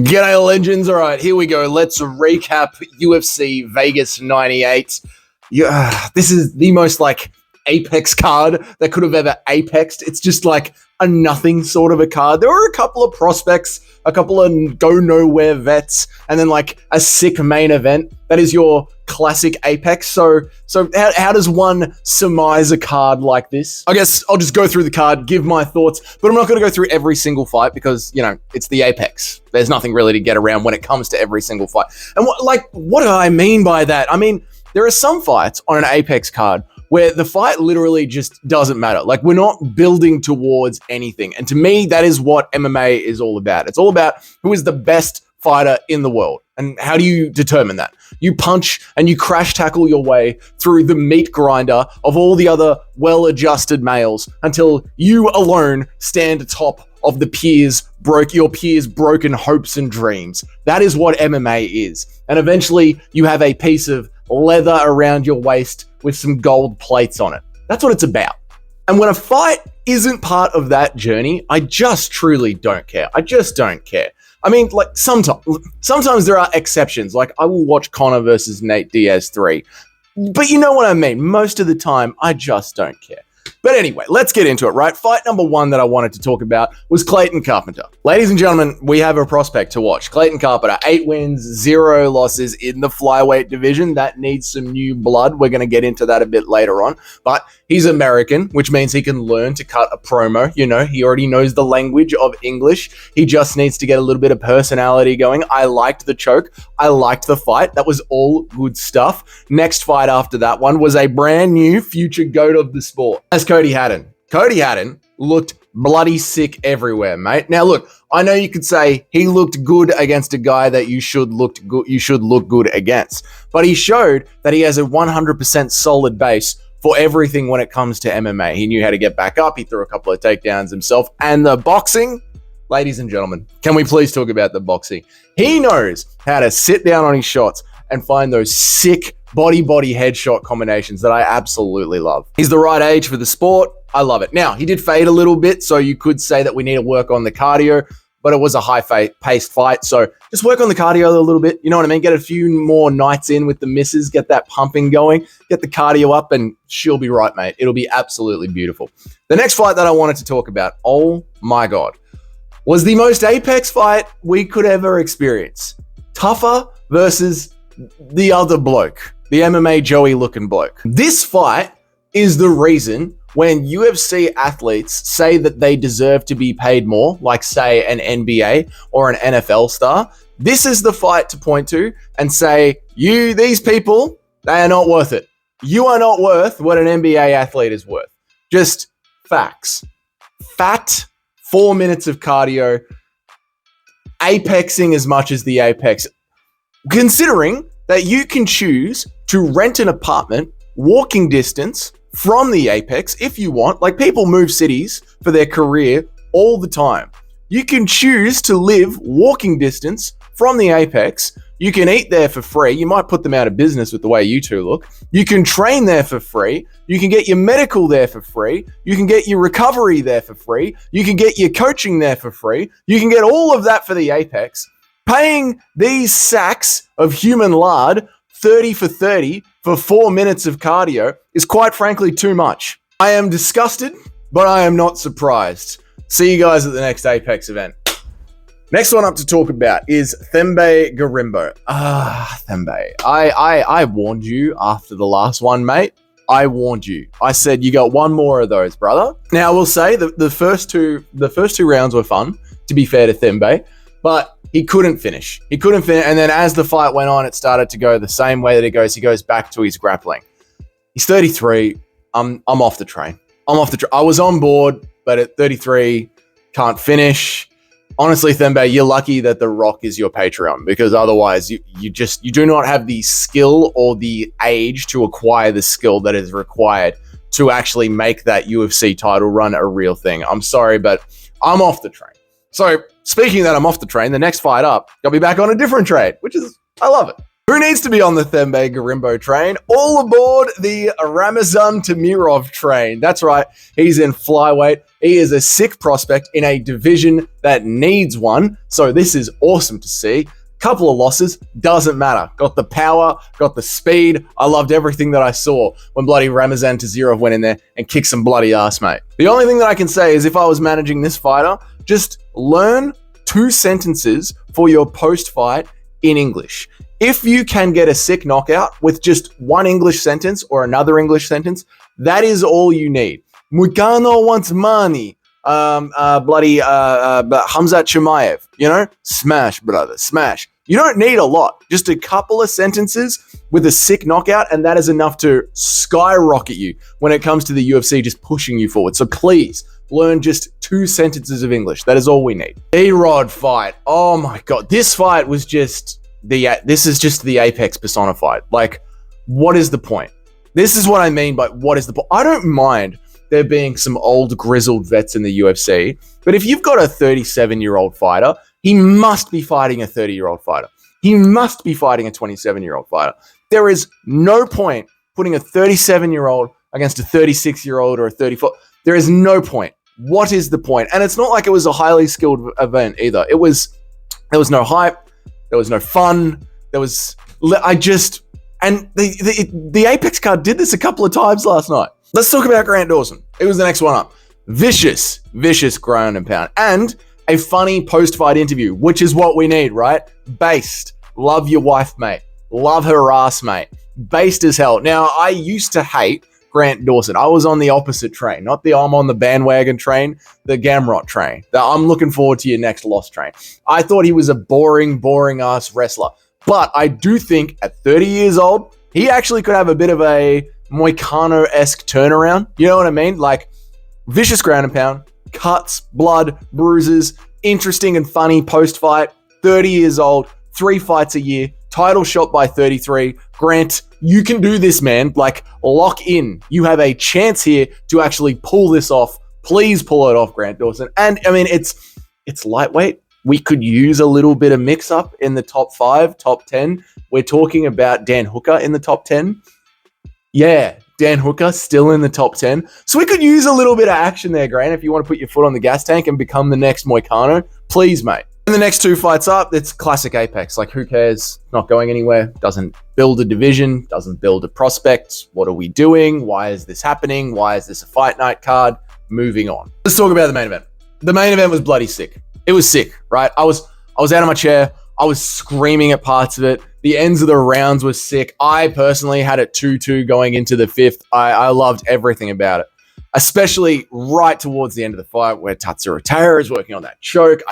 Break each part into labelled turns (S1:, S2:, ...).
S1: G'day, legends. All right, here we go. Let's recap UFC Vegas 98. This is the most apex card that could have ever apexed. It's just like a nothing sort of a card. There were a couple of prospects, a couple of go nowhere vets, and then a sick main event. That is your classic apex. So how does one surmise a card like this? I guess I'll just go through the card, give my thoughts, but I'm not going to go through every single fight because, it's the apex. There's nothing really to get around when it comes to every single fight. And what do I mean by that? I mean, there are some fights on an apex card where the fight literally just doesn't matter. We're not building towards anything. And to me, that is what MMA is all about. It's all about who is the best fighter in the world. And how do you determine that? You punch and you crash tackle your way through the meat grinder of all the other well-adjusted males until you alone stand atop of your peers' broken hopes and dreams. That is what MMA is. And eventually you have a piece of leather around your waist with some gold plates on it. That's what it's about. And when a fight isn't part of that journey, I just truly don't care. I just don't care. I mean, sometimes there are exceptions. I will watch Conor versus Nate Diaz 3. But you know what I mean. Most of the time, I just don't care. But anyway, let's get into it, right? Fight number one that I wanted to talk about was Clayton Carpenter. Ladies and gentlemen, we have a prospect to watch. Clayton Carpenter, 8 wins, 0 losses in the flyweight division. That needs some new blood. We're going to get into that a bit later on. But he's American, which means he can learn to cut a promo. He already knows the language of English. He just needs to get a little bit of personality going. I liked the choke. I liked the fight. That was all good stuff. Next fight after that one was a brand new future GOAT of the sport. As Cody Haddon. Cody Haddon looked bloody sick everywhere, mate. Now, look, I know you could say he looked good against a guy that you should look good against, but he showed that he has a 100% solid base for everything when it comes to MMA. He knew how to get back up. He threw a couple of takedowns himself. And the boxing, ladies and gentlemen, can we please talk about the boxing? He knows how to sit down on his shots and find those sick body headshot combinations that I absolutely love. He's the right age for the sport. I love it. Now, he did fade a little bit, so you could say that we need to work on the cardio, but it was a high-paced fight, so just work on the cardio a little bit. You know what I mean? Get a few more nights in with the misses, get that pumping going, get the cardio up, and she'll be right, mate. It'll be absolutely beautiful. The next fight that I wanted to talk about, oh my God, was the most apex fight we could ever experience. Tougher versus the other bloke, the MMA Joey looking bloke. This fight is the reason when UFC athletes say that they deserve to be paid more, like say an NBA or an NFL star, this is the fight to point to and say, these people, they are not worth it. You are not worth what an NBA athlete is worth. Just facts. Fat, 4 minutes of cardio, apexing as much as the apex. Considering that you can choose to rent an apartment walking distance from the apex if you want. People move cities for their career all the time. You can choose to live walking distance from the apex. You can eat there for free. You might put them out of business with the way you two look. You can train there for free. You can get your medical there for free. You can get your recovery there for free. You can get your coaching there for free. You can get all of that for the apex. Paying these sacks of human lard 30 for 30 for 4 minutes of cardio is quite frankly too much. I am disgusted, but I am not surprised. See you guys at the next Apex event. Next one up to talk about is Themba Gorimbo. Themba. I warned you after the last one, mate. I warned you. I said you got one more of those, brother. Now I will say the first two rounds were fun, to be fair to Themba, but he couldn't finish. And then as the fight went on, it started to go the same way that it goes. He goes back to his grappling. He's 33. I'm off the train. I was on board, but at 33, can't finish. Honestly, Themba, you're lucky that The Rock is your Patreon, because otherwise you do not have the skill or the age to acquire the skill that is required to actually make that UFC title run a real thing. I'm sorry, but I'm off the train. So speaking of that, I'm off the train. The next fight up, got me back on a different train, which is, I love it. Who needs to be on the Thembe Garimbo train? All aboard the Ramazan Tamirov train. That's right. He's in flyweight. He is a sick prospect in a division that needs one. So this is awesome to see. Couple of losses, doesn't matter. Got the power, got the speed. I loved everything that I saw when bloody Ramazan Tamirov went in there and kicked some bloody ass, mate. The only thing that I can say is if I was managing this fighter, just learn 2 sentences for your post-fight in English. If you can get a sick knockout with just one English sentence or another English sentence, that is all you need. Mukano wants money. Hamzat Chimaev, smash, brother, smash. You don't need a lot. Just a couple of sentences with a sick knockout, and that is enough to skyrocket you when it comes to the UFC just pushing you forward. So please, learn just 2 sentences of English. That is all we need. A-Rod fight. Oh my God. This fight was just... this is just the Apex personified. Like, what is the point? This is what I mean by what is the point. I don't mind there being some old grizzled vets in the UFC, but if you've got a 37-year-old fighter, he must be fighting a 30-year-old fighter. He must be fighting a 27-year-old fighter. There is no point putting a 37-year-old against a 36-year-old or a 34. There is no point. What is the point? And it's not like it was a highly skilled event either. There was no hype. There was no fun. The Apex card did this a couple of times last night. Let's talk about Grant Dawson. It was the next one up. Vicious ground and pound. And a funny post-fight interview, which is what we need, right? Based. Love your wife, mate. Love her ass, mate. Based as hell. Now, I used to hate Grant Dawson. I was on the opposite train, not the I'm on the bandwagon train, the Gamrot train. The I'm looking forward to your next loss train. I thought he was a boring ass wrestler. But I do think at 30 years old, he actually could have a bit of a Moicano-esque turnaround. You know what I mean? Like, vicious ground and pound, cuts, blood, bruises, interesting and funny post-fight, 30 years old, 3 fights a year, title shot by 33. Grant, you can do this, man. Like, lock in. You have a chance here to actually pull this off. Please pull it off, Grant Dawson. And, I mean, it's lightweight. We could use a little bit of mix-up in the top 5, top 10. We're talking about Dan Hooker in the top 10. Yeah, Dan Hooker still in the top 10. So we could use a little bit of action there, Grant, if you want to put your foot on the gas tank and become the next Moicano. Please, mate. In the next 2 fights up, it's classic Apex. Like, who cares? Not going anywhere. Doesn't build a division. Doesn't build a prospect. What are we doing? Why is this happening? Why is this a fight night card? Moving on. Let's talk about the main event. The main event was bloody sick. It was sick, right? I was out of my chair. I was screaming at parts of it. The ends of the rounds were sick. I personally had it 2-2 going into the 5th. I loved everything about it, especially right towards the end of the fight where Taira is working on that choke.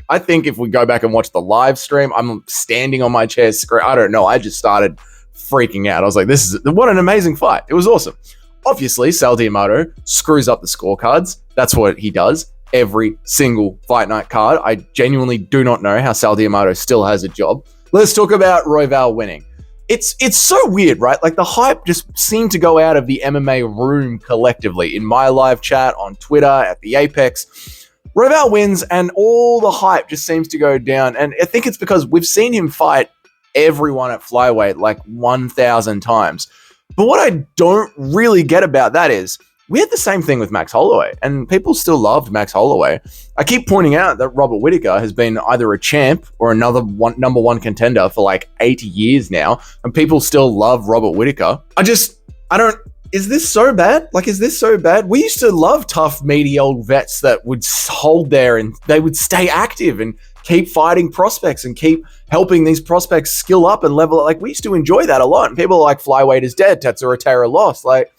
S1: I think if we go back and watch the live stream, I'm standing on my chair. I don't know. I just started freaking out. I was like, what an amazing fight. It was awesome. Obviously, Sal D'Amato screws up the scorecards. That's what he does every single fight night card. I genuinely do not know how Sal D'Amato still has a job. Let's talk about Royval winning. It's so weird, right? Like, the hype just seemed to go out of the MMA room collectively. In my live chat, on Twitter, at the Apex, Royval wins and all the hype just seems to go down. And I think it's because we've seen him fight everyone at flyweight like 1,000 times. But what I don't really get about that is we had the same thing with Max Holloway, and people still loved Max Holloway. I keep pointing out that Robert Whittaker has been either a champ or another number 1 contender for like 80 years now, and people still love Robert Whittaker. Is this so bad? Like, is this so bad? We used to love tough, meaty old vets that would hold there and they would stay active and keep fighting prospects and keep helping these prospects skill up and level up. Like, we used to enjoy that a lot. And people are like, flyweight is dead. Tatsuro Taira lost. Like,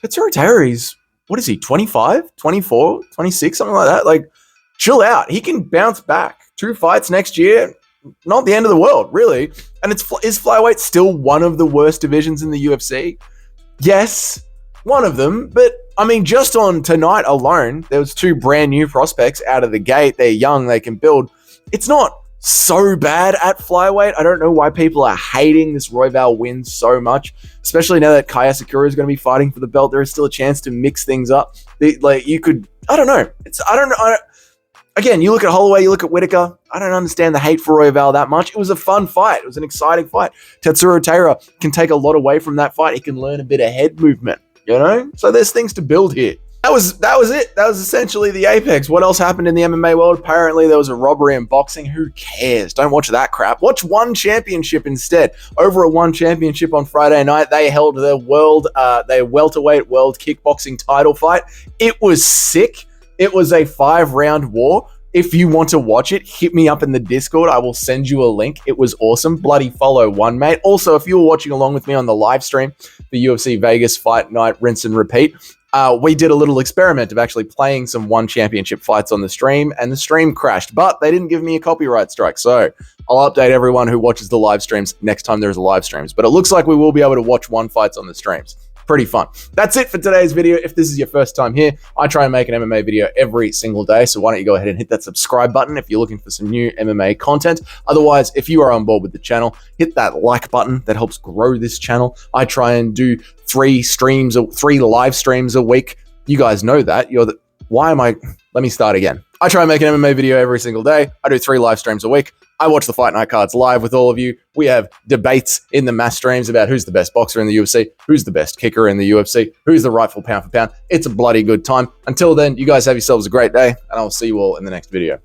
S1: Tatsuro Taira is, what is he, 25, 24, 26, something like that? Like, chill out. He can bounce back. 2 fights next year, not the end of the world, really. And is flyweight still one of the worst divisions in the UFC? Yes, one of them. But, I mean, just on tonight alone, there was 2 brand new prospects out of the gate. They're young. They can build. It's not so bad at flyweight. I don't know why people are hating this Royval win so much, especially now that Kaya Sakura is going to be fighting for the belt. There is still a chance to mix things up. I don't know. Again, you look at Holloway, you look at Whittaker, I don't understand the hate for Royval that much. It was a fun fight. It was an exciting fight. Taira can take a lot away from that fight. He can learn a bit of head movement, you know? So there's things to build here. That was it. That was essentially the apex. What else happened in the MMA world? Apparently there was a robbery in boxing. Who cares? Don't watch that crap. Watch One Championship instead. Over at One Championship on Friday night, they held their welterweight world kickboxing title fight. It was sick. It was a 5-round war. If you want to watch it, hit me up in the Discord. I will send you a link. It was awesome. Bloody follow one, mate. Also, if you were watching along with me on the live stream, the UFC Vegas Fight Night Rinse and Repeat, we did a little experiment of actually playing some One Championship fights on the stream, and the stream crashed, but they didn't give me a copyright strike. So I'll update everyone who watches the live streams next time there's a live streams. But it looks like we will be able to watch one fights on the streams. Pretty fun. That's it for today's video. If this is your first time here, I try and make an MMA video every single day. So why don't you go ahead and hit that subscribe button if you're looking for some new MMA content. Otherwise, if you are on board with the channel, hit that like button. That helps grow this channel. I try and do 3 live streams a week. You guys know that. Let me start again. I try and make an MMA video every single day. I do 3 live streams a week. I watch the Fight Night cards live with all of you. We have debates in the mass streams about who's the best boxer in the UFC, who's the best kicker in the UFC, who's the rightful pound for pound. It's a bloody good time. Until then, you guys have yourselves a great day, and I'll see you all in the next video.